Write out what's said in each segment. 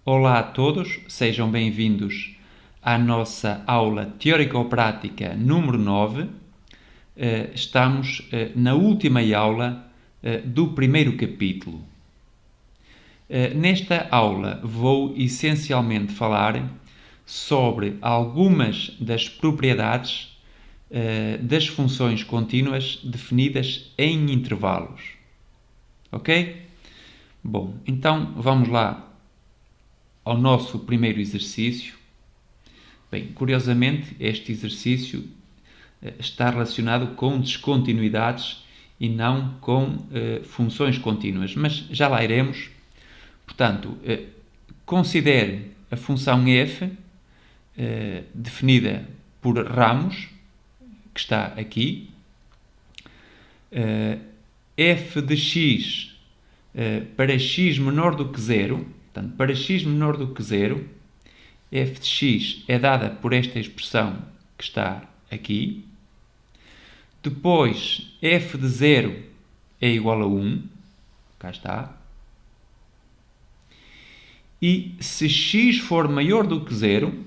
Olá a todos, sejam bem-vindos à nossa aula teórico-prática número 9. Estamos na última aula do primeiro capítulo. Nesta aula vou essencialmente falar sobre algumas das propriedades das funções contínuas definidas em intervalos. Ok? Bom, então vamos lá ao nosso primeiro exercício. Bem, curiosamente, este exercício está relacionado com descontinuidades e não com funções contínuas, mas já lá iremos. Portanto, considere a função f definida por ramos, que está aqui. F de x para x menor do que 0, portanto, para x menor do que 0, f de x é dada por esta expressão que está aqui. Depois, f de 0 é igual a 1, cá está. E se x for maior do que 0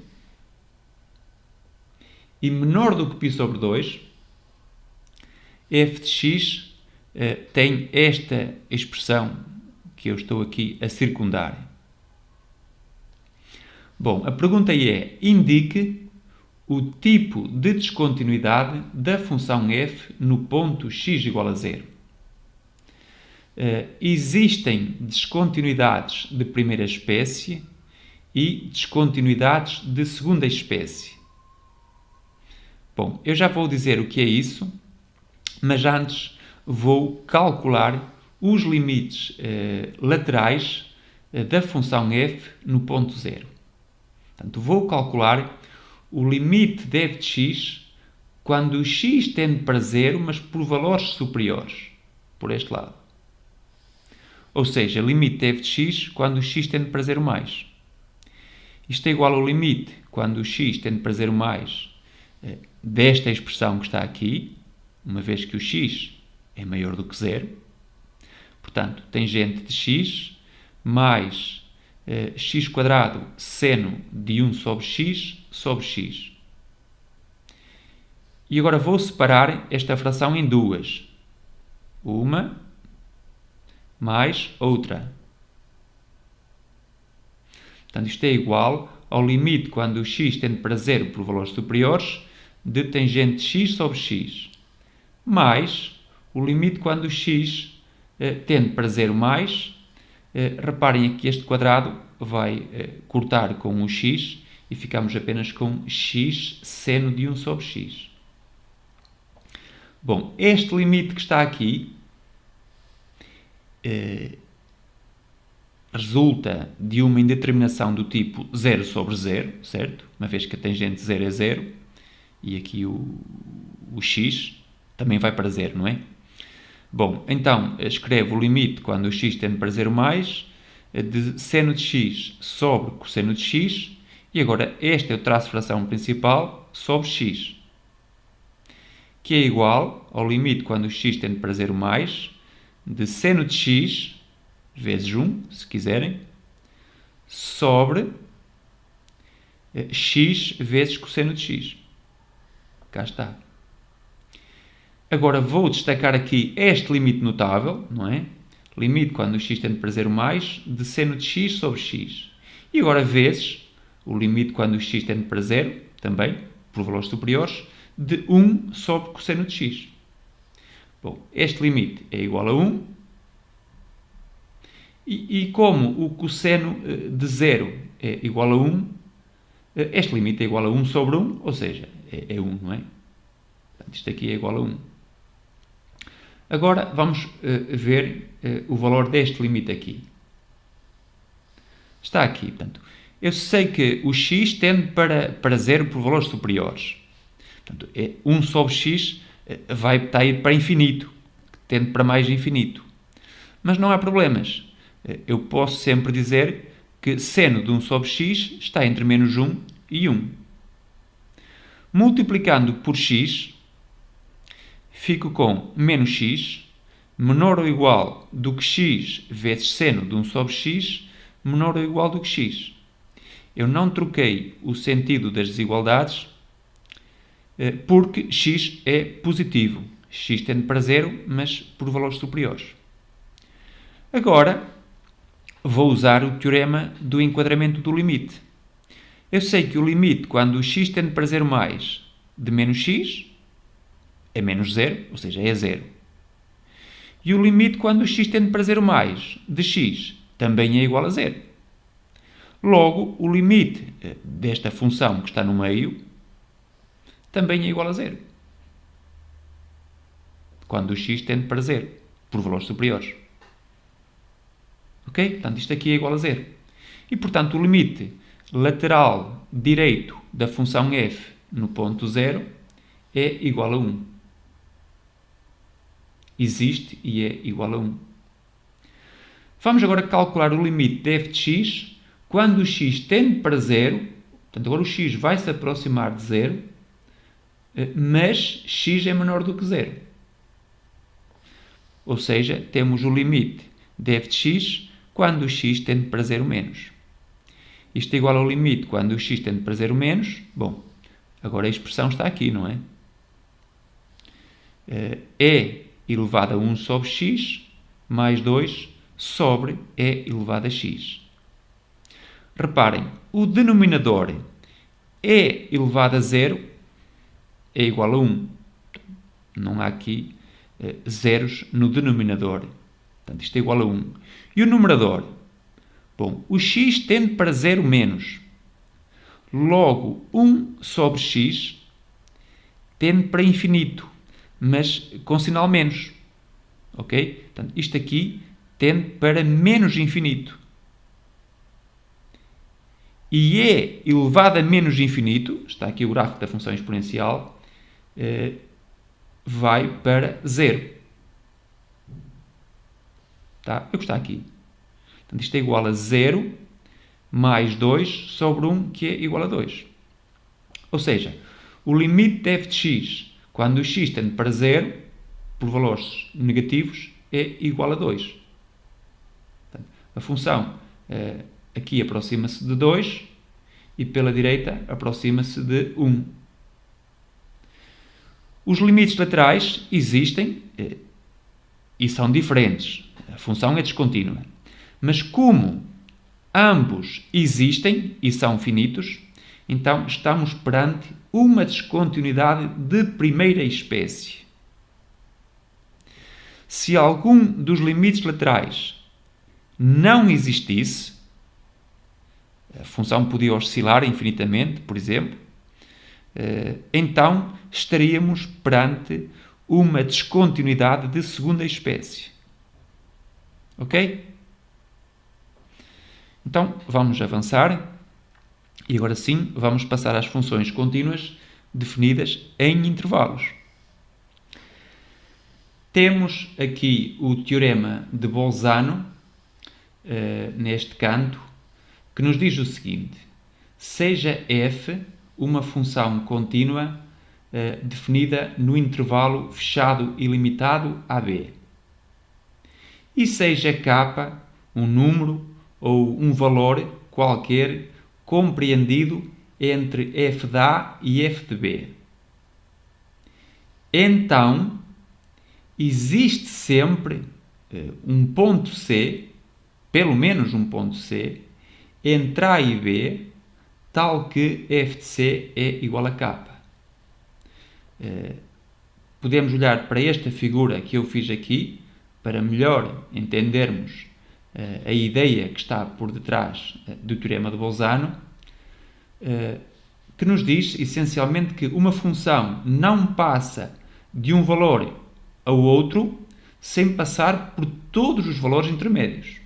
e menor do que π sobre 2, f de x tem esta expressão que eu estou aqui a circundar. Bom, a pergunta é: indique o tipo de descontinuidade da função f no ponto x igual a 0. Existem descontinuidades de primeira espécie e descontinuidades de segunda espécie. Bom, eu já vou dizer o que é isso, mas antes vou calcular os limites laterais da função f no ponto 0. Portanto, vou calcular o limite de f de x quando o x tende para 0, mas por valores superiores, por este lado. Ou seja, limite de f de x quando o x tende para 0 mais. Isto é igual ao limite quando o x tende para 0 mais desta expressão que está aqui, uma vez que o x é maior do que 0. Portanto, tangente de x mais x quadrado seno de 1 sobre x. E agora vou separar esta fração em duas. Uma mais outra. Portanto, isto é igual ao limite quando o x tende para 0 por valores superiores de tangente de x sobre x, mais o limite quando o x tende para 0 mais. Reparem aqui que este quadrado vai cortar com o x e ficamos apenas com x seno de 1 sobre x. Bom, este limite que está aqui resulta de uma indeterminação do tipo 0 sobre 0, certo? Uma vez que a tangente de 0 é 0 e aqui o x também vai para 0, não é? Bom, então escrevo o limite quando o x tende para 0 mais de seno de x sobre cosseno de x, e agora este é o traço de fração principal sobre x, que é igual ao limite quando o x tende para 0 mais de seno de x vezes 1, se quiserem, sobre x vezes cosseno de x. Cá está. Agora vou destacar aqui este limite notável, não é? Limite quando o x tende para 0 mais de seno de x sobre x. E agora vezes o limite quando o x tende para 0, também, por valores superiores, de 1 sobre cosseno de x. Bom, este limite é igual a 1. E como o cosseno de 0 é igual a 1, este limite é igual a 1 sobre 1, ou seja, é 1, não é? Portanto, isto aqui é igual a 1. Agora vamos ver o valor deste limite aqui. Está aqui, portanto, eu sei que o x tende para 0 por valores superiores. Portanto, 1 sobre x vai ir para infinito, tende para mais infinito. Mas não há problemas. Eu posso sempre dizer que seno de 1 sobre x está entre menos 1 e 1. Multiplicando por x, fico com menos x, menor ou igual do que x vezes seno de 1 sobre x, menor ou igual do que x. Eu não troquei o sentido das desigualdades porque x é positivo. X tende para zero, mas por valores superiores. Agora, vou usar o teorema do enquadramento do limite. Eu sei que o limite, quando o x tende para zero mais de menos x, é menos zero, ou seja, é zero. E o limite, quando o x tende para zero mais de x, também é igual a zero. Logo, o limite desta função que está no meio também é igual a zero. Quando o x tende para zero, por valores superiores. Ok? Portanto, isto aqui é igual a zero. E, portanto, o limite lateral direito da função f no ponto 0 é igual a 1. Existe e é igual a 1. Vamos agora calcular o limite de f de x quando o x tende para 0. Portanto, agora o x vai se aproximar de 0, mas x é menor do que 0. Ou seja, temos o limite de f de x quando o x tende para 0 menos. Isto é igual ao limite quando o x tende para 0 menos. Bom, agora a expressão está aqui, não é? E elevado a 1 sobre x mais 2 sobre E elevado a x. Reparem, o denominador E elevado a 0 é igual a 1. Não há aqui zeros no denominador. Portanto, isto é igual a 1. E o numerador? Bom, o x tende para 0 menos. Logo, 1 sobre x tende para infinito, mas com sinal menos. Ok? Portanto, isto aqui tende para menos infinito. E E elevado a menos infinito, está aqui o gráfico da função exponencial, vai para 0. Tá? É o que está aqui. Portanto, isto é igual a 0 mais 2 sobre 1, que é igual a 2. Ou seja, o limite de f de x, quando o x tende para 0, por valores negativos, é igual a 2. Portanto, a função aqui aproxima-se de 2 e pela direita aproxima-se de 1. Os limites laterais existem e são diferentes. A função é descontínua. Mas como ambos existem e são finitos, então estamos perante uma descontinuidade de primeira espécie. Se algum dos limites laterais não existisse, a função podia oscilar infinitamente, por exemplo, então estaríamos perante uma descontinuidade de segunda espécie. Ok? Então, vamos avançar e agora sim vamos passar às funções contínuas definidas em intervalos. Temos aqui o teorema de Bolzano, neste canto, que nos diz o seguinte: seja f uma função contínua definida no intervalo fechado e limitado AB. E seja k um número ou um valor qualquer compreendido entre f de A e f de B. Então, existe sempre um ponto C, pelo menos um ponto C, entre A e B, tal que f de C é igual a k. Podemos olhar para esta figura que eu fiz aqui para melhor entendermos a ideia que está por detrás do teorema de Bolzano, que nos diz essencialmente que uma função não passa de um valor ao outro sem passar por todos os valores intermédios.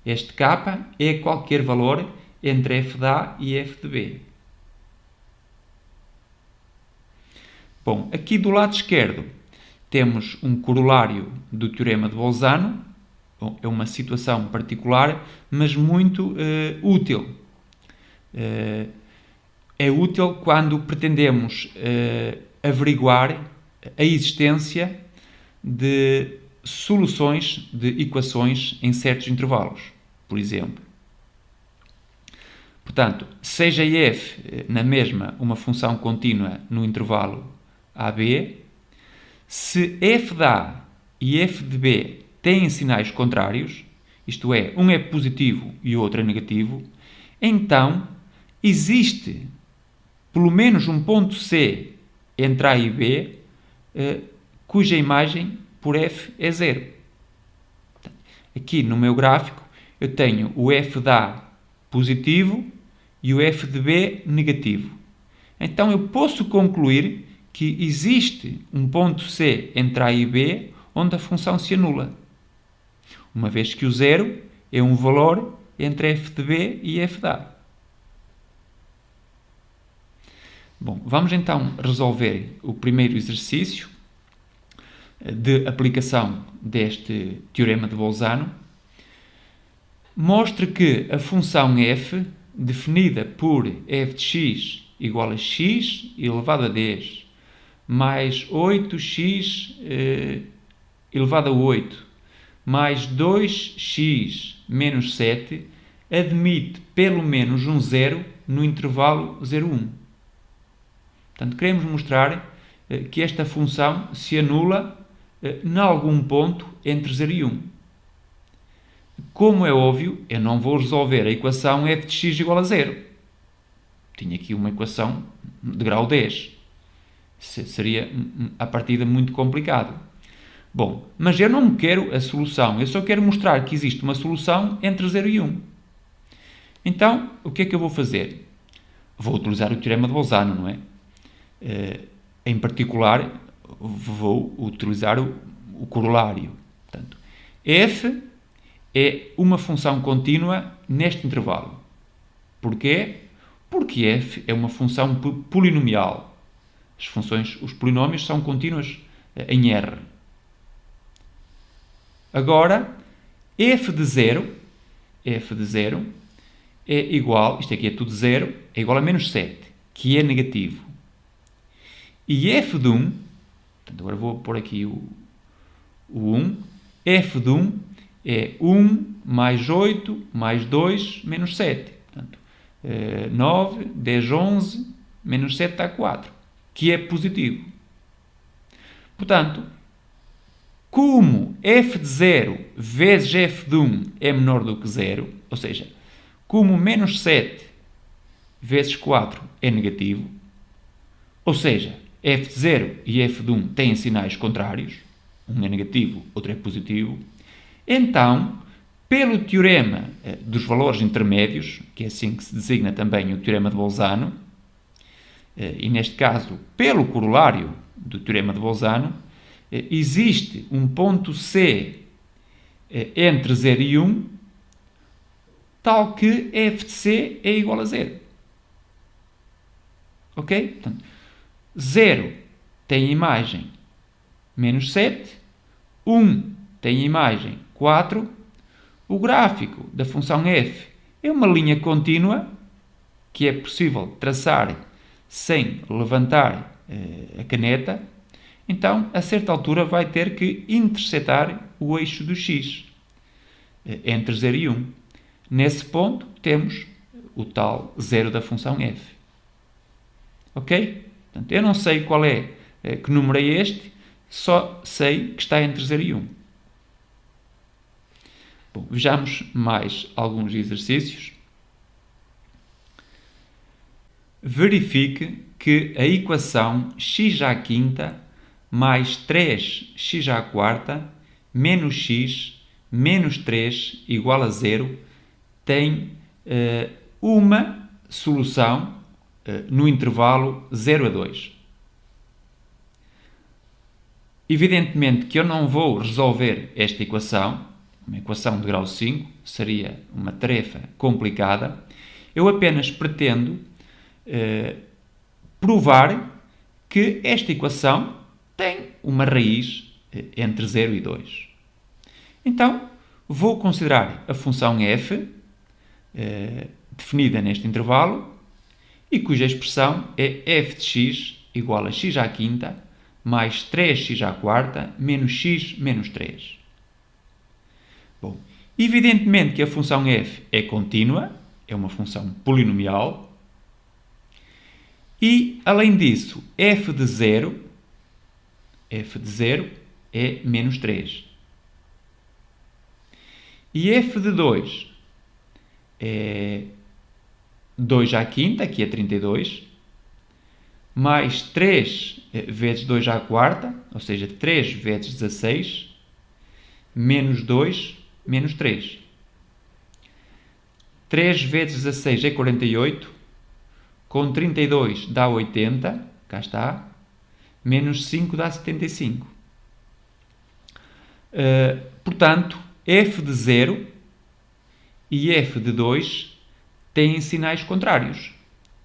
Este k é qualquer valor entre f de A e f de B. Bom, aqui do lado esquerdo temos um corolário do teorema de Bolzano é uma situação particular, mas muito útil. É útil quando pretendemos averiguar a existência de soluções de equações em certos intervalos, por exemplo. Portanto, seja f na mesma uma função contínua no intervalo AB, se f de A e f de B têm sinais contrários, isto é, um é positivo e o outro é negativo, então existe pelo menos um ponto C entre A e B cuja imagem por f é zero. Aqui no meu gráfico eu tenho o f de A positivo e o f de B negativo. Então eu posso concluir que existe um ponto C entre A e B onde a função se anula, uma vez que o zero é um valor entre f de B e f de A. Bom, vamos então resolver o primeiro exercício de aplicação deste teorema de Bolzano. Mostre que a função f, definida por f de x igual a x elevado a 10 mais 8x elevado a 8 mais 2x menos 7 admite pelo menos um zero no intervalo 0,1. Portanto, queremos mostrar que esta função se anula em algum ponto entre 0 e 1. Como é óbvio, eu não vou resolver a equação f de x igual a 0. Tinha aqui uma equação de grau 10. Seria, à partida, muito complicado. Bom, mas eu não quero a solução. Eu só quero mostrar que existe uma solução entre 0 e 1. Então, o que é que eu vou fazer? Vou utilizar o teorema de Bolzano, não é? Em particular, vou utilizar o corolário. Portanto, f é uma função contínua neste intervalo. Porquê? Porque f é uma função polinomial. Os polinómios são contínuos em R. Agora, f de 0 é igual, isto aqui é tudo 0, é igual a menos 7, que é negativo. E f de 1, portanto, agora vou pôr aqui o 1, f de 1 é 1 mais 8 mais 2 menos 7. Portanto, 9, 10, 11, menos 7 dá 4, que é positivo. Portanto, como f de 0 vezes f de 1 é menor do que 0, ou seja, como menos 7 vezes 4 é negativo, ou seja, f de 0 e f de 1 têm sinais contrários, um é negativo, outro é positivo, então, pelo teorema dos valores intermédios, que é assim que se designa também o teorema de Bolzano, e neste caso, pelo corolário do teorema de Bolzano, existe um ponto C entre 0 e 1, tal que f de C é igual a 0. Ok? Portanto, 0 tem a imagem menos 7, 1 tem a imagem 4, o gráfico da função f é uma linha contínua que é possível traçar sem levantar a caneta, então a certa altura vai ter que intersetar o eixo do x entre 0 e 1. Nesse ponto temos o tal zero da função f. Ok? Portanto, eu não sei qual é, que número é este, só sei que está entre 0 e 1. Bom, vejamos mais alguns exercícios. Verifique que a equação x à quinta mais 3x à quarta menos x menos 3 igual a 0 tem uma solução no intervalo 0 a 2. Evidentemente que eu não vou resolver esta equação, uma equação de grau 5, seria uma tarefa complicada. Eu apenas pretendo provar que esta equação tem uma raiz entre 0 e 2. Então, vou considerar a função f, definida neste intervalo, e cuja expressão é f de x igual a x à quinta mais 3x à quarta menos x menos 3. Bom, evidentemente que a função f é contínua, é uma função polinomial, e, além disso, f de 0 é menos 3. E f de 2 é 2 à quinta, que é 32, mais 3 vezes 2 à quarta, ou seja, 3 vezes 16, menos 2, menos 3. 3 vezes 16 é 48, com 32 dá 80, cá está, menos 5 dá 75. Portanto, f de 0 e f de 2 têm sinais contrários.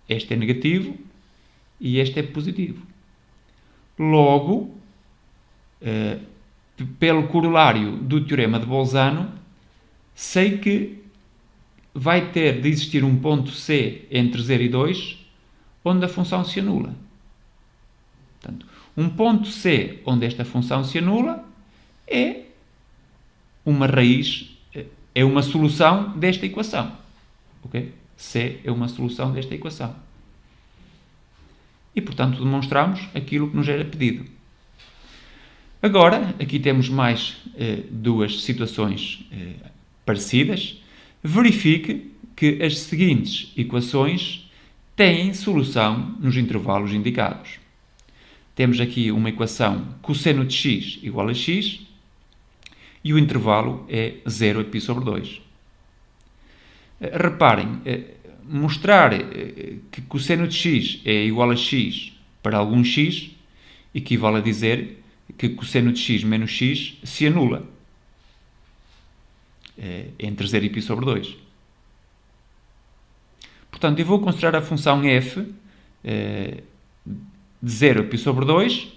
Este é negativo e este é positivo. Logo, pelo corolário do teorema de Bolzano, sei que vai ter de existir um ponto C entre 0 e 2, onde a função se anula. Portanto, um ponto C onde esta função se anula é uma raiz, é uma solução desta equação. Okay? C é uma solução desta equação. E, portanto, demonstramos aquilo que nos era pedido. Agora, aqui temos mais duas situações parecidas. Verifique que as seguintes equações têm solução nos intervalos indicados. Temos aqui uma equação cosseno de x igual a x e o intervalo é 0π sobre 2. Reparem, mostrar que cosseno de x é igual a x para algum x equivale a dizer que cosseno de x menos x se anula entre 0 e π sobre 2. Portanto, eu vou considerar a função f de 0 a π sobre 2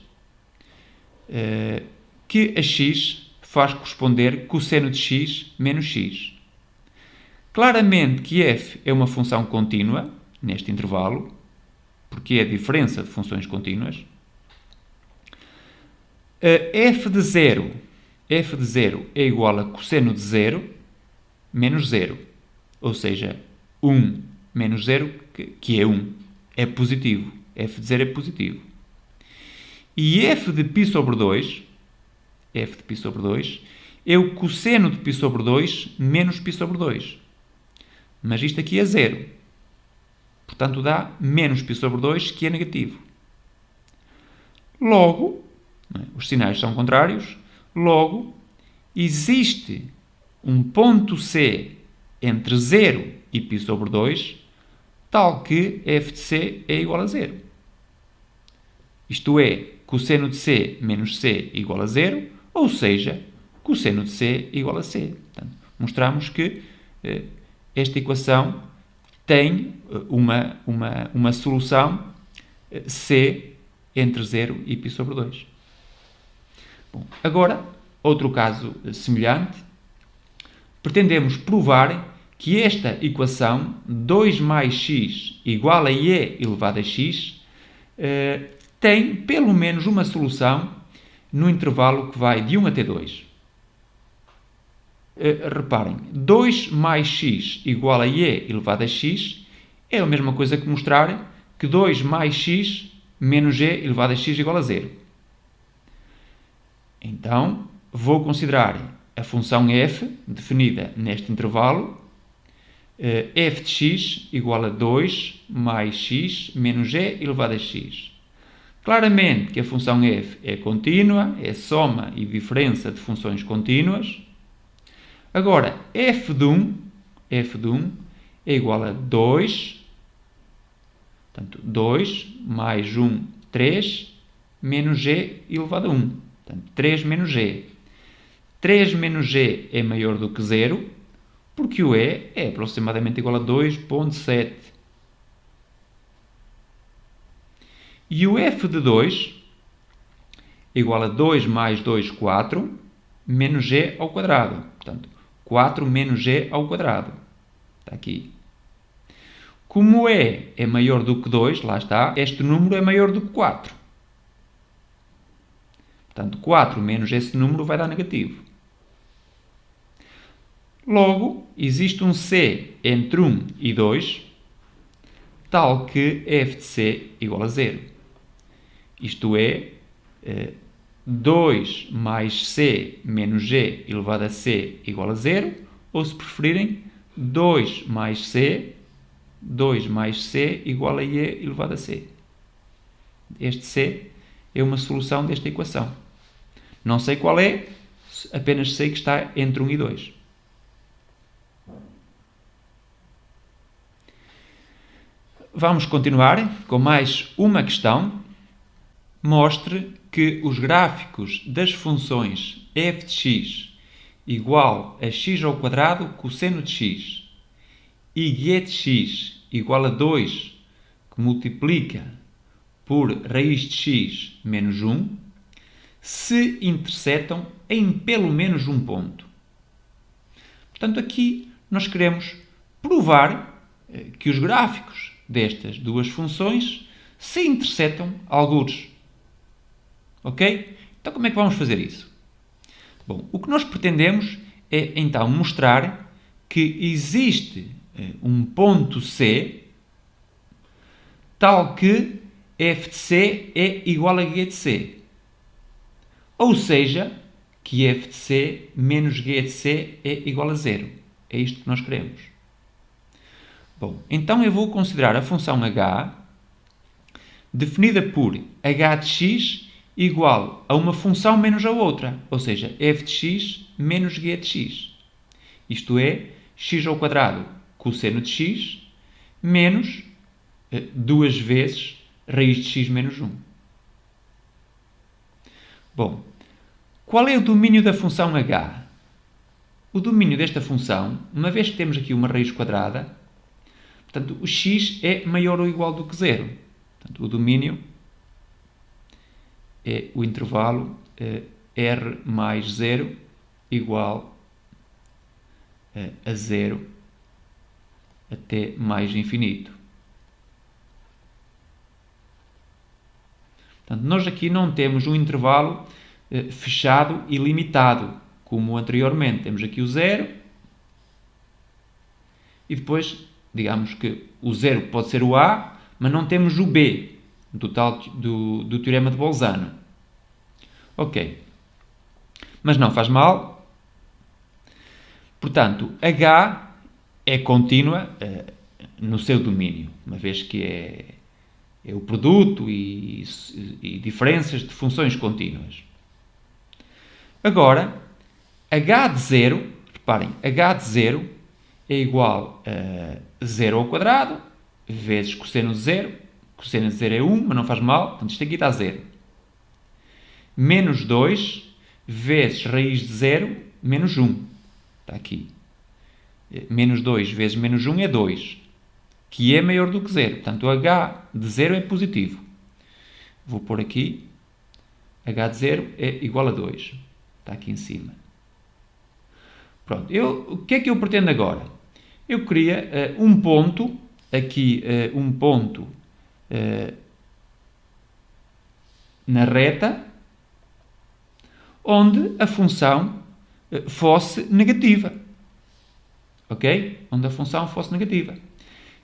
que a x faz corresponder cosseno de x menos x. Claramente que f é uma função contínua neste intervalo, porque é a diferença de funções contínuas. F de 0 é igual a cosseno de 0 menos 0. Ou seja, 1 menos 0, que é 1, é positivo. F de 0 é positivo. E f de π sobre 2 é o cosseno de π sobre 2 menos π sobre 2. Mas isto aqui é 0. Portanto, dá menos π sobre 2, que é negativo. Logo, os sinais são contrários, logo, existe um ponto C entre 0 e π sobre 2, tal que f de C é igual a 0. Isto é, cosseno de C menos C igual a 0, ou seja, cosseno de C igual a C. Portanto, mostramos que esta equação tem uma solução C entre 0 e π sobre 2. Bom, agora, outro caso semelhante. Pretendemos provar que esta equação 2 mais x igual a e elevado a x tem pelo menos uma solução no intervalo que vai de 1 até 2. Reparem, 2 mais x igual a e elevado a x é a mesma coisa que mostrar que 2 mais x menos e elevado a x igual a 0. Então, vou considerar a função f, definida neste intervalo, f de x igual a 2 mais x menos e elevado a x. Claramente que a função f é contínua, é soma e diferença de funções contínuas. Agora, f de 1 é igual a 2, portanto, 2 mais 1, 3, menos g elevado a 1. Portanto, 3 menos g. 3 menos g é maior do que 0, porque o e é aproximadamente igual a 2,7. E o f de 2 é igual a 2 mais 2, 4, menos g ao quadrado. Portanto, 4 menos g ao quadrado. Está aqui. Como e é maior do que 2, lá está, este número é maior do que 4. Portanto, 4 menos esse número vai dar negativo. Logo, existe um c entre 1 e 2, tal que f de c igual a 0. Isto é, 2 mais c menos g elevado a c igual a 0, ou se preferirem, 2 mais c igual a e elevado a c. Este c é uma solução desta equação. Não sei qual é, apenas sei que está entre 1 e 2. Vamos continuar com mais uma questão. Mostre que os gráficos das funções f de x igual a x ao quadrado cosseno de x e g de x igual a 2 que multiplica por raiz de x menos 1 se intersetam em pelo menos um ponto. Portanto, aqui nós queremos provar que os gráficos destas duas funções se intersetam algures. Ok? Então, como é que vamos fazer isso? Bom, o que nós pretendemos é, então, mostrar que existe um ponto C tal que f de C é igual a g de C. Ou seja, que f de C menos g de C é igual a 0. É isto que nós queremos. Bom, então eu vou considerar a função h definida por h de x igual a uma função menos a outra, ou seja, f de x menos g de x. Isto é, x ao quadrado cosseno de x menos 2 vezes raiz de x menos 1. Bom, qual é o domínio da função h? O domínio desta função, uma vez que temos aqui uma raiz quadrada, portanto, o x é maior ou igual do que 0. Portanto, o domínio é o intervalo r mais 0 igual a 0 até mais infinito. Portanto, nós aqui não temos um intervalo fechado e limitado, como anteriormente. Temos aqui o 0 e depois, digamos que o 0 pode ser o A, mas não temos o B, do teorema de Bolzano. Ok. Mas não faz mal. Portanto, H é contínua no seu domínio, uma vez que é o produto e diferenças de funções contínuas. Agora, h de 0, reparem, h de 0 é igual a 0 ao quadrado, vezes cosseno de 0. Cosseno de 0 é 1, mas não faz mal, portanto isto aqui está 0. Menos 2 vezes raiz de 0 menos 1. Está aqui. Menos 2 vezes menos 1 é 2, que é maior do que 0. Portanto, o h de 0 é positivo. Vou pôr aqui, h de 0 é igual a 2. Está aqui em cima. Pronto, o que é que eu pretendo agora? Eu queria um ponto, aqui um ponto na reta, onde a função fosse negativa. Ok? Onde a função fosse negativa.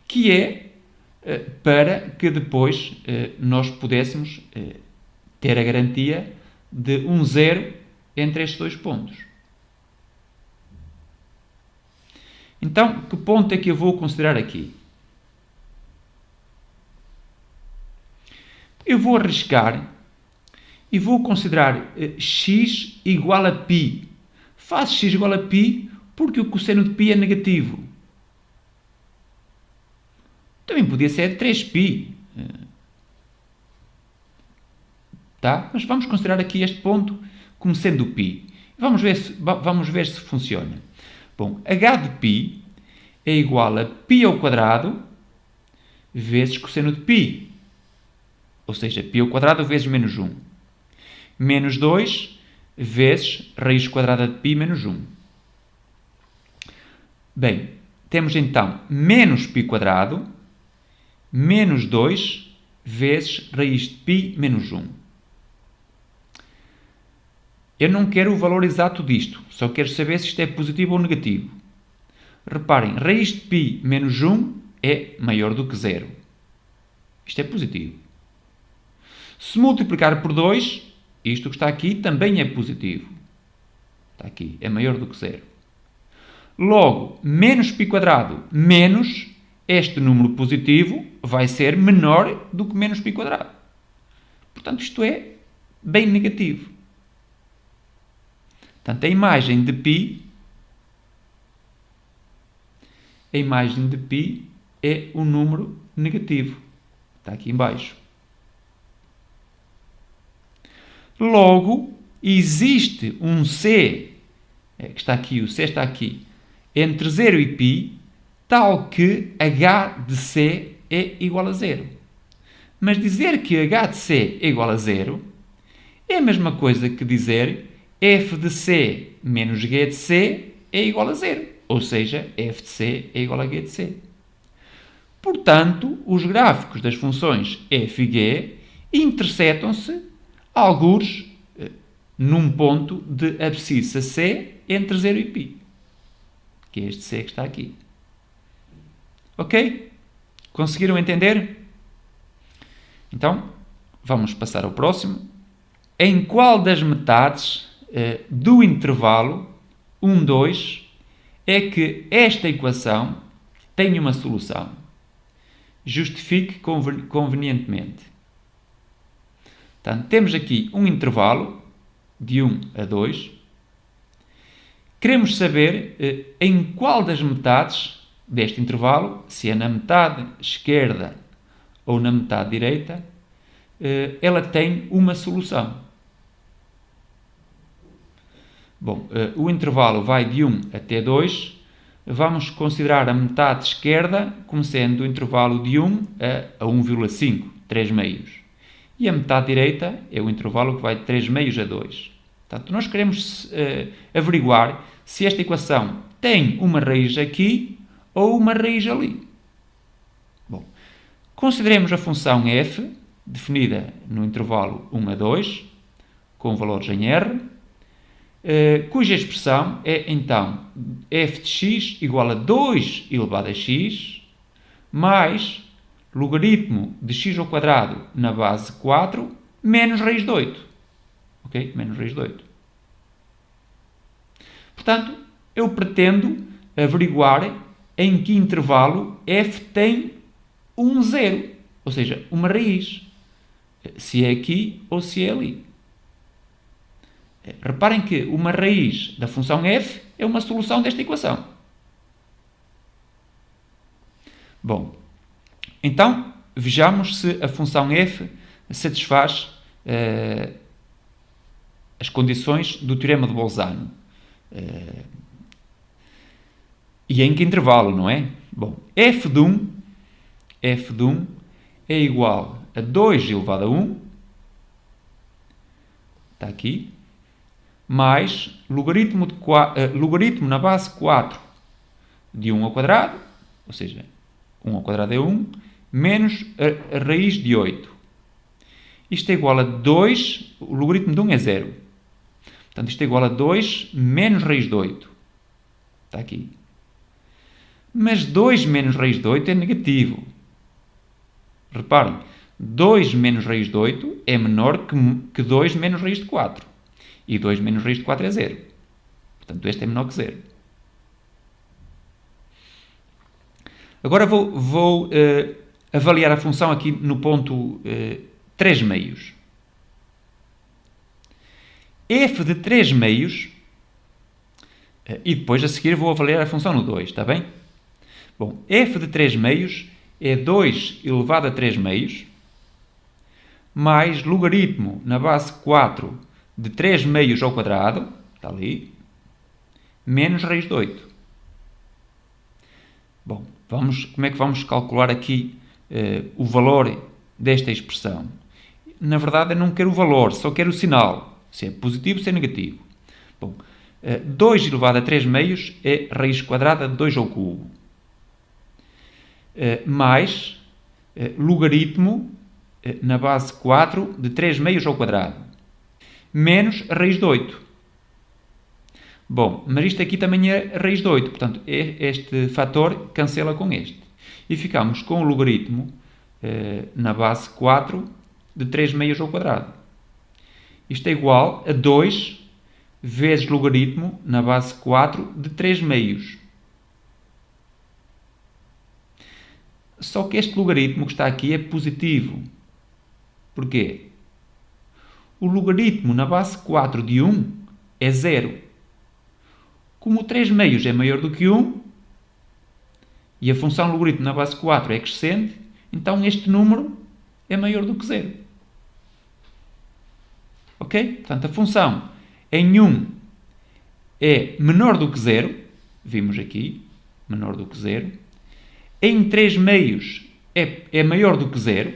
Que é para que depois nós pudéssemos ter a garantia de um 0 entre estes dois pontos. Então, que ponto é que eu vou considerar aqui? Eu vou arriscar e vou considerar x igual a π. Faço x igual a π porque o cosseno de π é negativo. Também podia ser 3π. Tá? Mas vamos considerar aqui este ponto como sendo π. Vamos ver se funciona. Bom, h de π é igual a π ao quadrado vezes cosseno de π. Ou seja, π ao quadrado vezes menos 1. Menos 2 vezes raiz quadrada de π menos 1. Bem, temos então menos π² menos 2 vezes raiz de π menos 1. Eu não quero o valor exato disto, só quero saber se isto é positivo ou negativo. Reparem, raiz de π menos 1 é maior do que 0. Isto é positivo. Se multiplicar por 2, isto que está aqui também é positivo. Está aqui, é maior do que 0. Logo, menos π² menos este número positivo vai ser menor do que menos π². Portanto, isto é bem negativo. Portanto, a imagem de π é um número negativo. Está aqui em baixo. Logo, existe um C, que está aqui, o C está aqui, entre 0 e π, tal que h de C é igual a 0. Mas dizer que h de C é igual a 0 é a mesma coisa que dizer f de C menos g de C é igual a 0. Ou seja, f de C é igual a g de C. Portanto, os gráficos das funções f e g interceptam-se algures num ponto de abscissa C entre 0 e π, que é este C que está aqui. Ok? Conseguiram entender? Então, vamos passar ao próximo. Em qual das metades do intervalo 1, 2 é que esta equação tem uma solução? Justifique convenientemente. Portanto, temos aqui um intervalo de 1 a 2. Queremos saber em qual das metades deste intervalo, se é na metade esquerda ou na metade direita, ela tem uma solução. Bom, o intervalo vai de 1 até 2. Vamos considerar a metade esquerda como sendo o intervalo de 1 a 1,5, 3 meios. E a metade direita é o intervalo que vai de 3 meios a 2. Portanto, nós queremos averiguar se esta equação tem uma raiz aqui ou uma raiz ali. Bom, consideremos a função f, definida no intervalo 1 a 2, com valores em R, cuja expressão é, então, f de x igual a 2 elevado a x, mais logaritmo de x² na base 4, menos raiz de 8. Ok? Menos raiz de 8. Portanto, eu pretendo averiguar em que intervalo f tem um zero, ou seja, uma raiz. Se é aqui ou se é ali. Reparem que uma raiz da função f é uma solução desta equação. Bom, então vejamos se a função f satisfaz as condições do teorema de Bolzano. E em que intervalo, não é? Bom, f de 1 é igual a 2 elevado a 1, está aqui, mais logaritmo na base 4 de 1 ao quadrado, ou seja, 1 ao quadrado é 1, menos a raiz de 8. Isto é igual a 2, o logaritmo de 1 é 0. Portanto, isto é igual a 2 menos raiz de 8. Está aqui. Mas 2 menos raiz de 8 é negativo. Reparem, 2 menos raiz de 8 é menor que 2 menos raiz de 4. E 2 menos raiz de 4 é 0. Portanto, este é menor que 0. Agora vou avaliar a função aqui no ponto 3 meios. F de 3 meios, e depois a seguir vou avaliar a função no 2, está bem? Bom, f de 3 meios é 2 elevado a 3 meios, mais logaritmo na base 4 de 3 meios ao quadrado, está ali, menos raiz de 8. Bom, como é que vamos calcular aqui o valor desta expressão? Na verdade, eu não quero o valor, só quero o sinal. Se é positivo, se é negativo. Bom, 2 elevado a 3 meios é raiz quadrada de 2 ao cubo. Mais logaritmo na base 4 de 3 meios ao quadrado. Menos a raiz de 8. Bom, mas isto aqui também é raiz de 8. Portanto, este fator cancela com este. E ficamos com o logaritmo na base 4 de 3 meios ao quadrado. Isto é igual a 2 vezes logaritmo na base 4 de 3 meios. Só que este logaritmo que está aqui é positivo. Porquê? O logaritmo na base 4 de 1 é 0. Como 3 meios é maior do que 1, e a função logaritmo na base 4 é crescente, então este número é maior do que 0. Ok? Portanto, a função em 1 é menor do que 0, vimos aqui, menor do que 0. Em 3 meios é maior do que 0,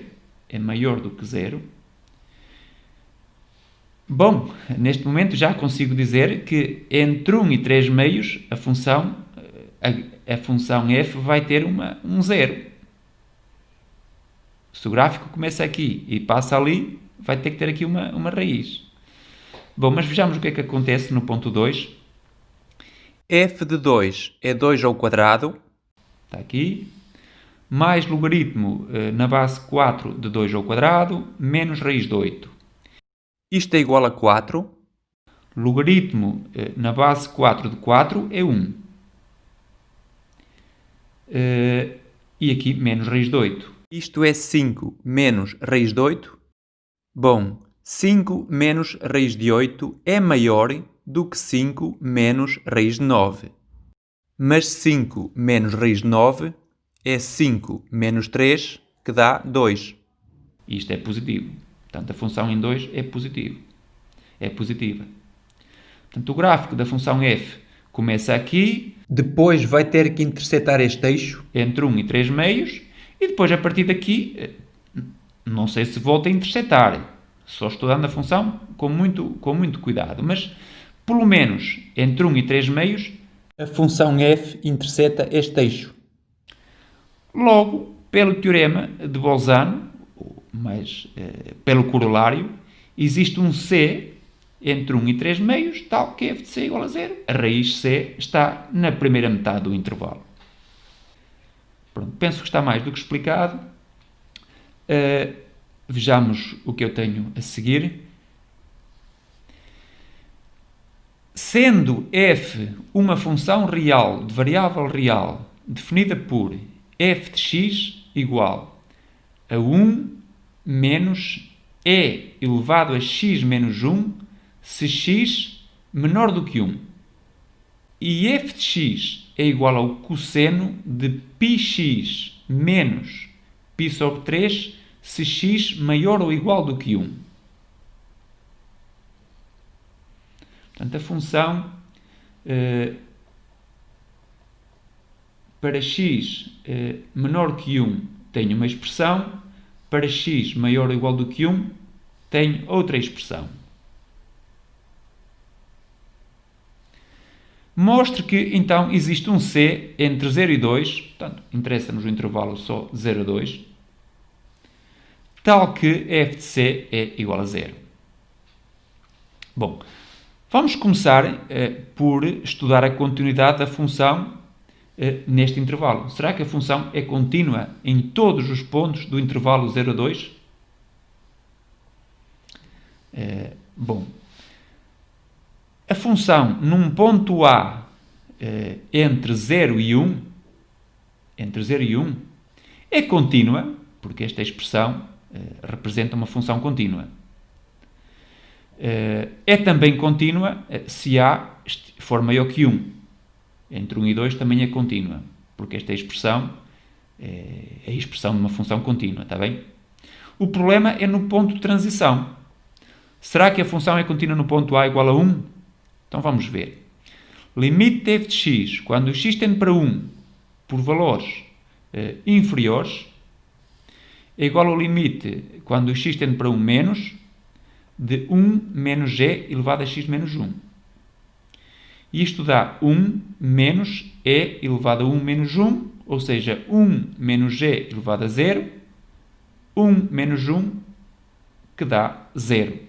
é maior do que 0. Bom, neste momento já consigo dizer que entre 1 e 3 meios a função f vai ter um 0. Se o gráfico começa aqui e passa ali, vai ter que ter aqui uma raiz. Bom, mas vejamos o que é que acontece no ponto 2. F de 2 é 2 ao quadrado, está aqui, mais logaritmo na base 4 de 2 ao quadrado, menos raiz de 8. Isto é igual a 4. Logaritmo na base 4 de 4 é 1. E aqui menos raiz de 8. Isto é 5 menos raiz de 8. Bom, 5 menos raiz de 8 é maior do que 5 menos raiz de 9. Mas 5 menos raiz de 9 é 5 menos 3, que dá 2. Isto é positivo. Portanto, a função em 2 é positivo. É positiva. Portanto, o gráfico da função f começa aqui, depois vai ter que intersetar este eixo entre 1 e 3 meios, e depois, a partir daqui, não sei se volta a intersetar. Só estudando a função com muito cuidado. Mas, pelo menos, entre 1 e 3 meios, a função f interseta este eixo. Logo, pelo teorema de Bolzano, mas pelo corolário, existe um C entre 1 e 3 meios, tal que f de c igual a 0. A raiz c está na primeira metade do intervalo. Pronto, penso que está mais do que explicado. Vejamos o que eu tenho a seguir. Sendo f uma função real de variável real definida por f de x igual a 1 menos e elevado a x menos 1 se x menor do que 1. E f de x é igual ao cosseno de πx menos π sobre 3 se x maior ou igual do que 1. Portanto, a função para x menor que 1 tem uma expressão, para x maior ou igual do que 1 tem outra expressão. Mostre que, então, existe um C entre 0 e 2, portanto, interessa-nos o intervalo só 0 a 2, tal que f de c é igual a 0. Bom, vamos começar por estudar a continuidade da função neste intervalo. Será que a função é contínua em todos os pontos do intervalo 0 a 2? Bom, a função num ponto A entre 0 e 1, é contínua, porque esta expressão representa uma função contínua. É também contínua se A for maior que 1. Entre 1 e 2 também é contínua, porque esta expressão é a expressão de uma função contínua, está bem? O problema é no ponto de transição. Será que a função é contínua no ponto A igual a 1? Então vamos ver. Limite de f de x, quando x tende para 1 por valores inferiores, é igual ao limite quando x tende para 1 menos, de 1 menos g elevado a x menos 1. E isto dá 1 menos e elevado a 1 menos 1, ou seja, 1 menos g elevado a 0, 1 menos 1, que dá 0.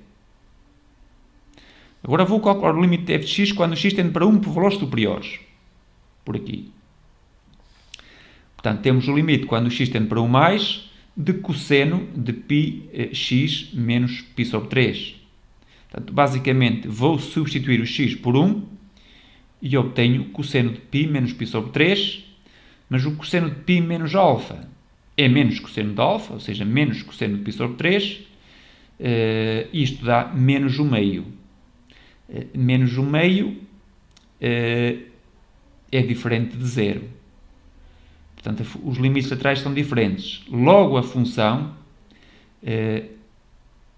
Agora vou calcular o limite de f de x quando x tende para 1 por valores superiores. Por aqui. Portanto, temos o limite quando o x tende para 1 mais de cosseno de πx menos π sobre 3. Portanto, basicamente, vou substituir o x por 1 e obtenho cosseno de π menos π sobre 3, mas o cosseno de π menos alfa é menos cosseno de alfa, ou seja, menos cosseno de π sobre 3, isto dá menos 1 meio. Menos 1 meio é diferente de 0. Portanto, os limites laterais são diferentes. Logo, a função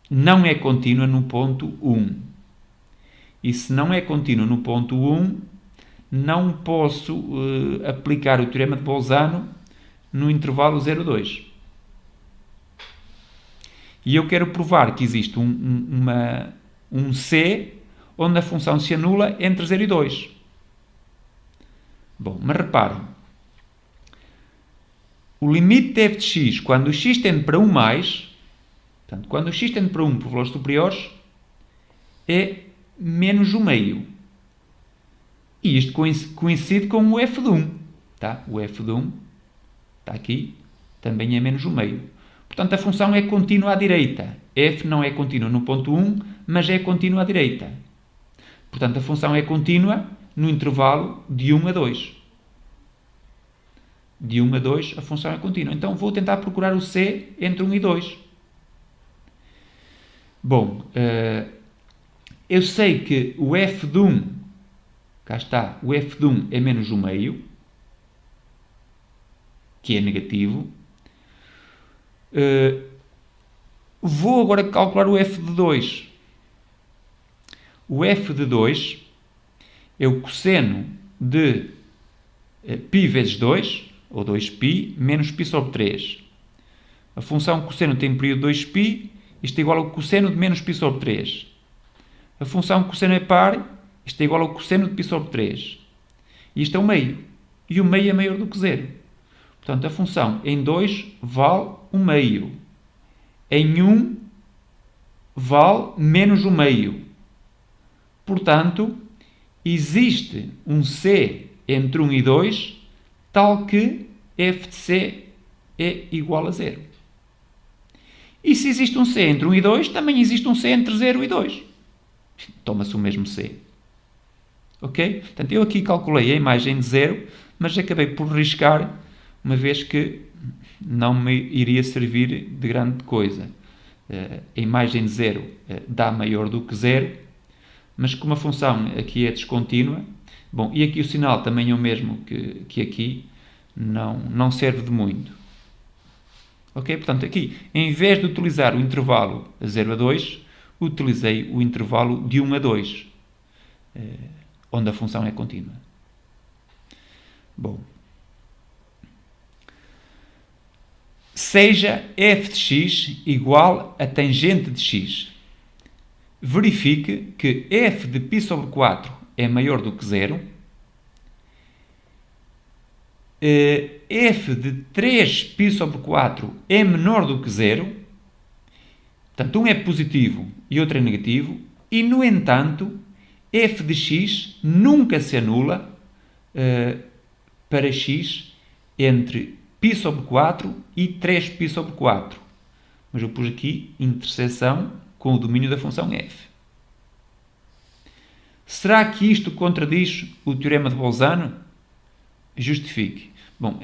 não é contínua no ponto 1. E se não é contínua no ponto 1, não posso aplicar o teorema de Bolzano no intervalo 0,2. E eu quero provar que existe um C onde a função se anula entre 0 e 2. Bom, mas reparem. O limite de f de x, quando o x tende para 1 mais, portanto, quando o x tende para 1 por valores superiores, é menos 1 meio. E isto coincide com o f de 1. Tá? O f de 1 está aqui, também é menos 1 meio. Portanto, a função é contínua à direita. F não é contínua no ponto 1, mas é contínua à direita. Portanto, a função é contínua no intervalo de 1 a 2. De 1 a 2, a função é contínua. Então, vou tentar procurar o C entre 1 e 2. Bom, eu sei que o f de 1, cá está, o f de 1 é menos 1 meio, que é negativo. Vou agora calcular o f de 2. O f de 2 é o cosseno de π vezes 2, ou 2π, menos π sobre 3. A função cosseno tem período 2π, isto é igual ao cosseno de menos π sobre 3. A função cosseno é par, isto é igual ao cosseno de π sobre 3. E isto é o meio. E o meio é maior do que 0. Portanto, a função em 2 vale 1 meio. Em 1 vale menos 1 meio. Portanto, existe um C entre 1 e 2, tal que f de C é igual a 0. E se existe um C entre 1 e 2, também existe um C entre 0 e 2. Toma-se o mesmo C. Ok? Portanto, eu aqui calculei a imagem de 0, mas acabei por riscar, uma vez que não me iria servir de grande coisa. A imagem de 0 dá maior do que 0, mas como a função aqui é descontínua, bom, e aqui o sinal também é o mesmo que aqui, não serve de muito. Ok? Portanto, aqui, em vez de utilizar o intervalo 0 a 2, utilizei o intervalo de 1 a 2, onde a função é contínua. Bom. Seja f de x igual a tangente de x. Verifique que f de π sobre 4 é maior do que 0. F de 3π sobre 4 é menor do que 0. Portanto, um é positivo e outro é negativo. E, no entanto, f de x nunca se anula para x entre π sobre 4 e 3π sobre 4. Mas eu pus aqui interseção com o domínio da função f. Será que isto contradiz o teorema de Bolzano? Justifique. Bom,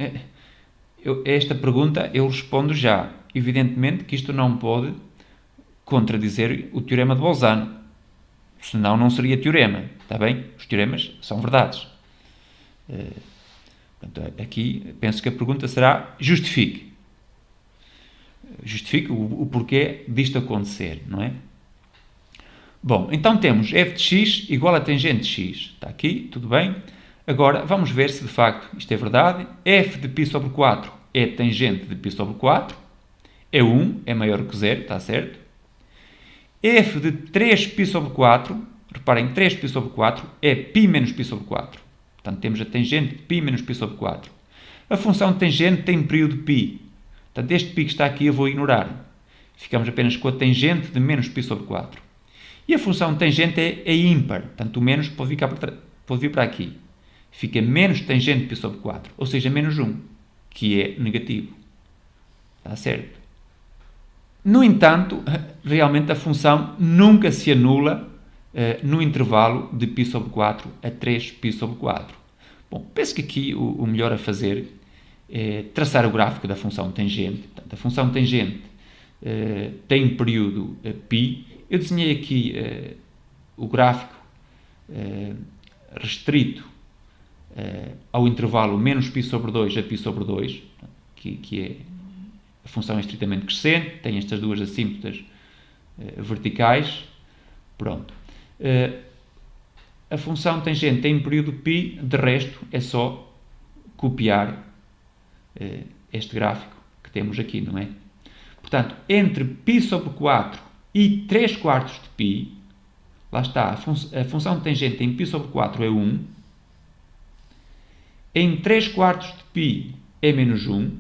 esta pergunta eu respondo já. Evidentemente que isto não pode contradizer o teorema de Bolzano. Senão não seria teorema. Está bem? Os teoremas são verdades. Aqui penso que a pergunta será justifique. Justifique o porquê disto acontecer, não é? Bom, então temos f de x igual a tangente de x. Está aqui, tudo bem. Agora, vamos ver se de facto isto é verdade. F de π sobre 4 é tangente de π sobre 4. É 1, é maior que 0, está certo. F de 3π sobre 4 reparem, 3π sobre 4 é π menos π sobre 4. Portanto, temos a tangente de π menos π sobre 4. A função de tangente tem período π. Portanto, este π que está aqui eu vou ignorar. Ficamos apenas com a tangente de menos π sobre 4. E a função de tangente é ímpar. Portanto, o menos pode vir para aqui. Fica menos tangente de π sobre 4. Ou seja, menos 1, que é negativo. Está certo? No entanto, realmente a função nunca se anula no intervalo de π sobre 4 a 3π sobre 4. Bom, penso que aqui o melhor a fazer é traçar o gráfico da função tangente. Portanto, a função tangente tem um período π. Eu desenhei aqui o gráfico restrito ao intervalo menos π sobre 2 a π sobre 2, que é a função é estritamente crescente, tem estas duas assímpotas verticais. Pronto. A função tangente tem um período π, de resto é só copiar este gráfico que temos aqui, não é? Portanto, entre π sobre 4 e 3/4 de π, lá está, a função tangente em π sobre 4 é 1, em 3/4 de π é menos 1,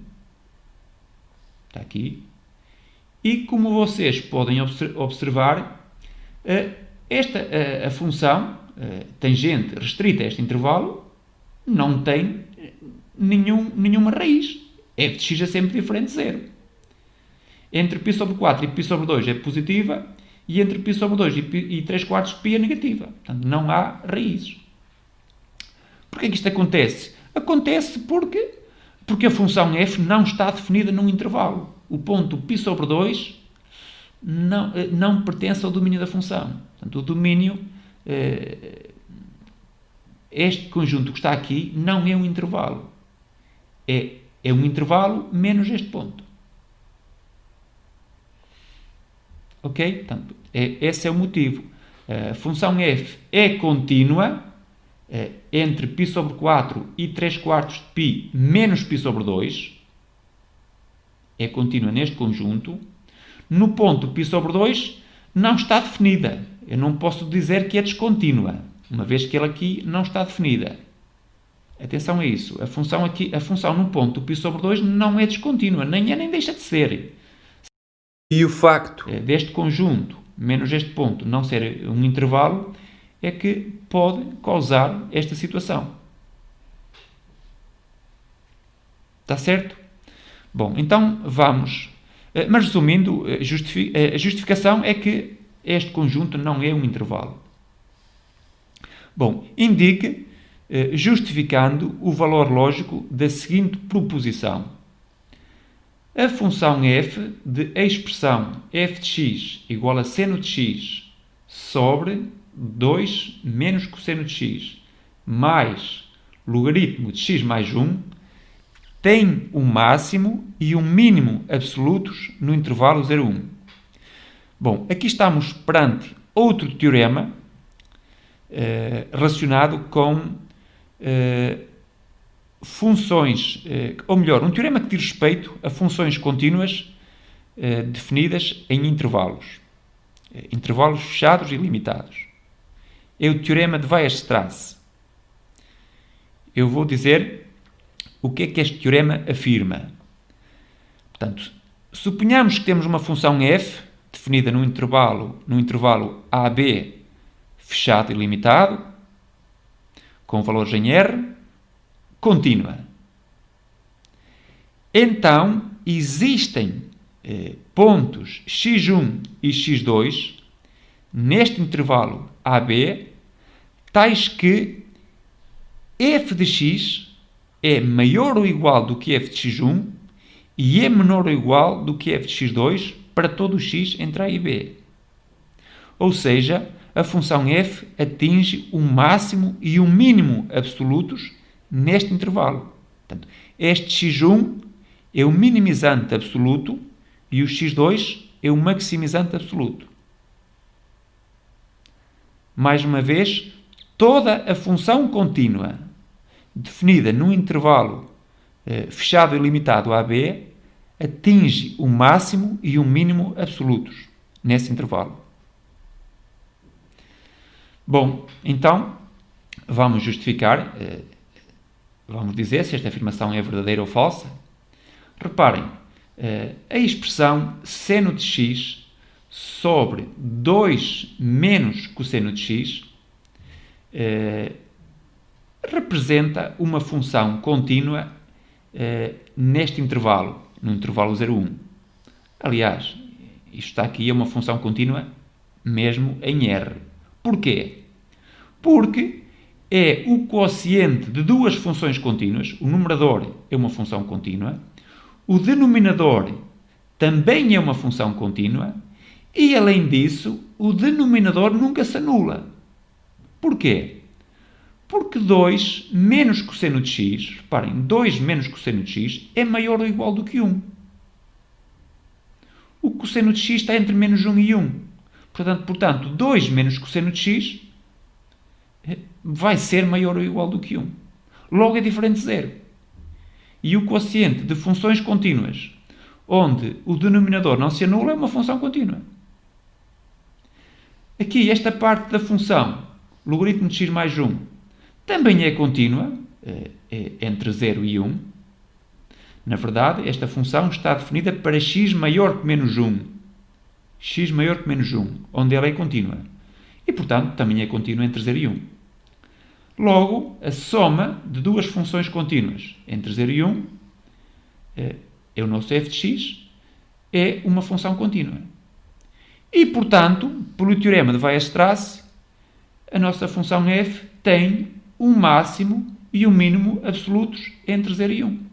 está aqui, e como vocês podem observar, a função tangente restrita a este intervalo não tem nenhuma raiz. f de x é sempre diferente de 0. Entre π sobre 4 e π sobre 2 é positiva, e entre π sobre 2 e 3/4 de π é negativa. Portanto, não há raízes. Porquê que isto acontece? Acontece porque a função f não está definida num intervalo. O ponto π sobre 2 não pertence ao domínio da função. Portanto, o domínio, este conjunto que está aqui, não é um intervalo. É um intervalo menos este ponto. Ok? Portanto, esse é o motivo. A função f é contínua entre π sobre 4 e 3/4 de π menos π sobre 2. É contínua neste conjunto. No ponto π sobre 2 não está definida. Eu não posso dizer que é descontínua, uma vez que ela aqui não está definida. Atenção a isso. A função no ponto π sobre 2 não é descontínua, nem é nem deixa de ser. E o facto deste conjunto, menos este ponto, não ser um intervalo, é que pode causar esta situação. Está certo? Bom, então vamos. Mas resumindo, a justificação é que este conjunto não é um intervalo. Bom, indique, justificando o valor lógico da seguinte proposição. A função f de a expressão f de x igual a seno de x sobre 2 menos cosseno de x mais logaritmo de x mais 1 tem um máximo e um mínimo absolutos no intervalo 0, 1. Bom, aqui estamos perante outro teorema relacionado com funções, ou melhor, um teorema que diz respeito a funções contínuas definidas em intervalos fechados e limitados. É o teorema de Weierstrass. Eu vou dizer o que é que este teorema afirma. Portanto, suponhamos que temos uma função f definida num intervalo AB fechado e limitado, com valores em R, contínua. Então, existem pontos x1 e x2 neste intervalo AB, tais que f de x é maior ou igual do que f de x1 e é menor ou igual do que f de x2 para todo o x entre A e B. Ou seja, a função f atinge um máximo e um mínimo absolutos neste intervalo. Portanto, este x1 é o minimizante absoluto e o x2 é o maximizante absoluto. Mais uma vez, toda a função contínua definida num intervalo fechado e limitado AB atinge o máximo e o mínimo absolutos nesse intervalo. Bom, então, vamos justificar, vamos dizer se esta afirmação é verdadeira ou falsa. Reparem, a expressão seno de x sobre 2 menos cosseno de x representa uma função contínua neste intervalo, no intervalo 0,1. Aliás, isto está aqui, é uma função contínua mesmo em R. Porquê? Porque é o quociente de duas funções contínuas, o numerador é uma função contínua, o denominador também é uma função contínua e, além disso, o denominador nunca se anula. Porquê? Porque 2 menos cosseno de x, reparem, 2 menos cosseno de x é maior ou igual do que 1. O cosseno de x está entre menos 1 e 1. Portanto, 2 menos cosseno de x vai ser maior ou igual do que 1. Logo é diferente de 0. E o quociente de funções contínuas, onde o denominador não se anula, é uma função contínua. Aqui, esta parte da função, logaritmo de x mais 1, também é contínua, entre 0 e 1. Na verdade, esta função está definida para x maior que menos 1. X maior que menos 1, onde ela é contínua. E, portanto, também é contínua entre 0 e 1. Logo, a soma de duas funções contínuas entre 0 e 1, é o nosso f de x, é uma função contínua. E, portanto, pelo teorema de Weierstrass, a nossa função f tem um máximo e um mínimo absolutos entre 0 e 1,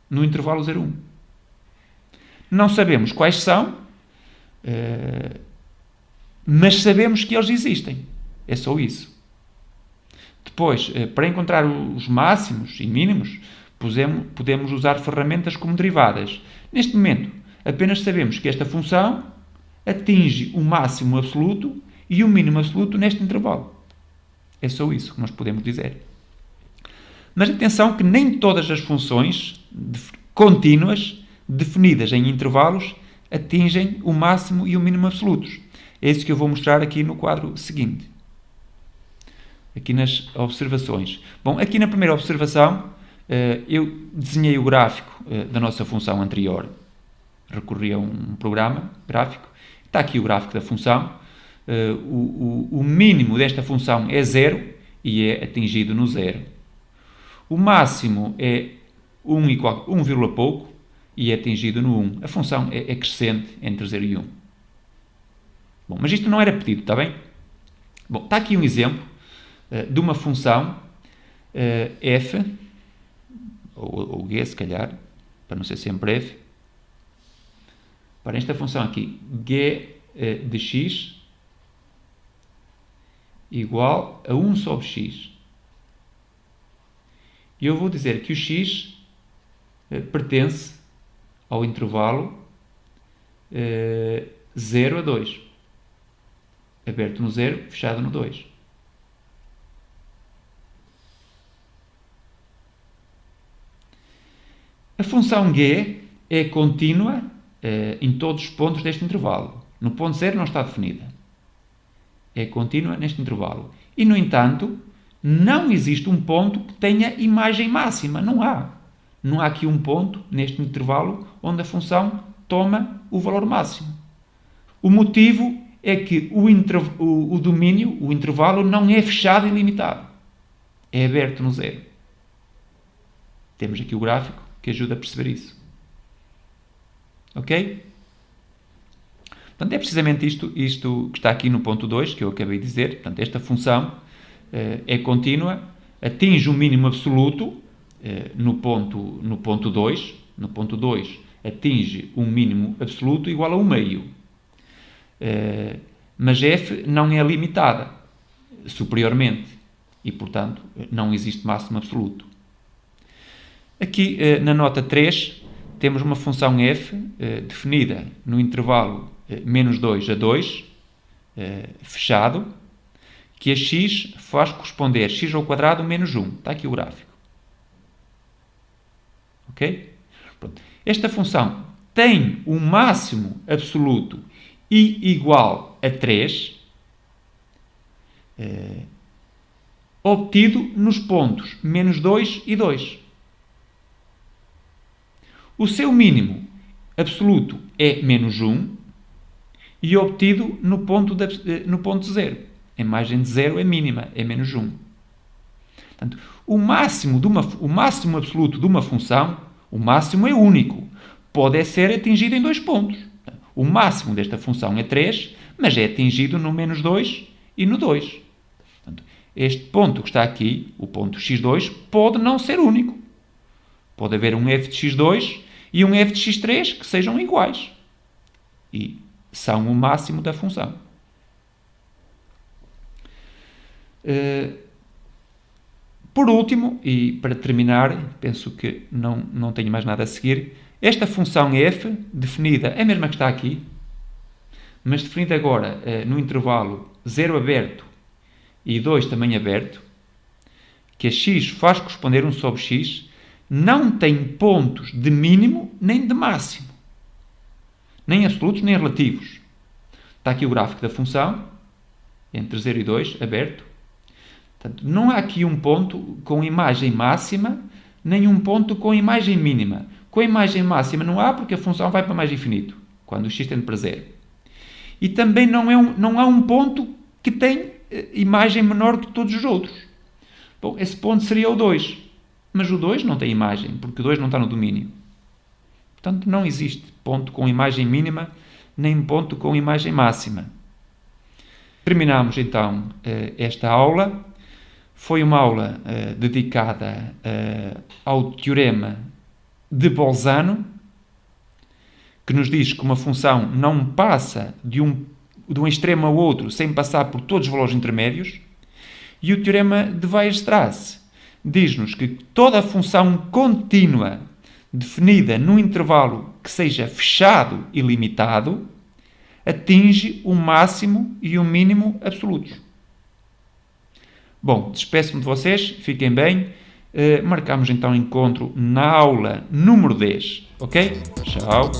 no intervalo 0 e 1. Não sabemos quais são, mas sabemos que eles existem. É só isso. Depois, para encontrar os máximos e mínimos, podemos usar ferramentas como derivadas. Neste momento, apenas sabemos que esta função atinge o máximo absoluto e o mínimo absoluto neste intervalo. É só isso que nós podemos dizer. Mas atenção que nem todas as funções contínuas definidas em intervalos atingem o máximo e o mínimo absolutos. É isso que eu vou mostrar aqui no quadro seguinte. Aqui nas observações. Bom, aqui na primeira observação, eu desenhei o gráfico da nossa função anterior. Recorri a um programa gráfico. Está aqui o gráfico da função. O mínimo desta função é 0 e é atingido no 0. O máximo é 1 igual 1, pouco e é atingido no 1. A função é crescente entre 0 e 1. Bom, mas isto não era pedido, está bem? Bom, está aqui um exemplo de uma função f, ou g se calhar, para não ser sempre f. Para esta função aqui, g de x igual a 1 sobre x. E eu vou dizer que o x pertence ao intervalo 0 a 2. Aberto no 0, fechado no 2. A função g é contínua em todos os pontos deste intervalo. No ponto 0 não está definida. É contínua neste intervalo. E, no entanto, não existe um ponto que tenha imagem máxima. Não há. Não há aqui um ponto neste intervalo onde a função toma o valor máximo. O motivo é que o domínio, o intervalo, não é fechado e limitado. É aberto no 0. Temos aqui o gráfico que ajuda a perceber isso. Ok? Portanto, é precisamente isto que está aqui no ponto 2, que eu acabei de dizer. Portanto, esta função é contínua, atinge um mínimo absoluto no ponto 2. No ponto 2 atinge um mínimo absoluto igual a 1 meio. Mas f não é limitada superiormente e, portanto, não existe máximo absoluto. Aqui, na nota 3, temos uma função f definida no intervalo menos 2 a 2, fechado, que a x faz corresponder x ao quadrado menos 1. Está aqui o gráfico. Ok? Pronto. Esta função tem um máximo absoluto i igual a 3. obtido nos pontos menos 2 e 2. O seu mínimo absoluto é menos 1 e obtido no ponto 0. A imagem de 0 é mínima, é menos 1. Portanto, o máximo absoluto de uma função, o máximo é único. Pode ser atingido em 2 pontos. O máximo desta função é 3, mas é atingido no menos 2 e no 2. Portanto, este ponto que está aqui, o ponto x2, pode não ser único. Pode haver um f de x2 e um f de x3 que sejam iguais. E são o máximo da função. Por último, e para terminar, penso que não tenho mais nada a seguir, esta função f, definida, é a mesma que está aqui, mas definida agora no intervalo 0 aberto e 2 também aberto, que a x faz corresponder 1 sobre x, não tem pontos de mínimo nem de máximo, nem absolutos nem relativos. Está aqui o gráfico da função, entre 0 e 2, aberto. Portanto, não há aqui um ponto com imagem máxima, nem um ponto com imagem mínima. Com a imagem máxima não há, porque a função vai para mais infinito, quando o x tende para 0. E também não há um ponto que tem imagem menor que todos os outros. Bom, esse ponto seria o 2. Mas o 2 não tem imagem, porque o 2 não está no domínio. Portanto, não existe ponto com imagem mínima, nem ponto com imagem máxima. Terminamos, então, esta aula. Foi uma aula dedicada ao teorema de Bolzano, que nos diz que uma função não passa de um extremo ao outro sem passar por todos os valores intermédios. E o teorema de Weierstrass diz-nos que toda função contínua definida num intervalo que seja fechado e limitado atinge o máximo e o mínimo absolutos. Bom, despeço-me de vocês, fiquem bem. Marcamos então encontro na aula número 10, ok? Tchau!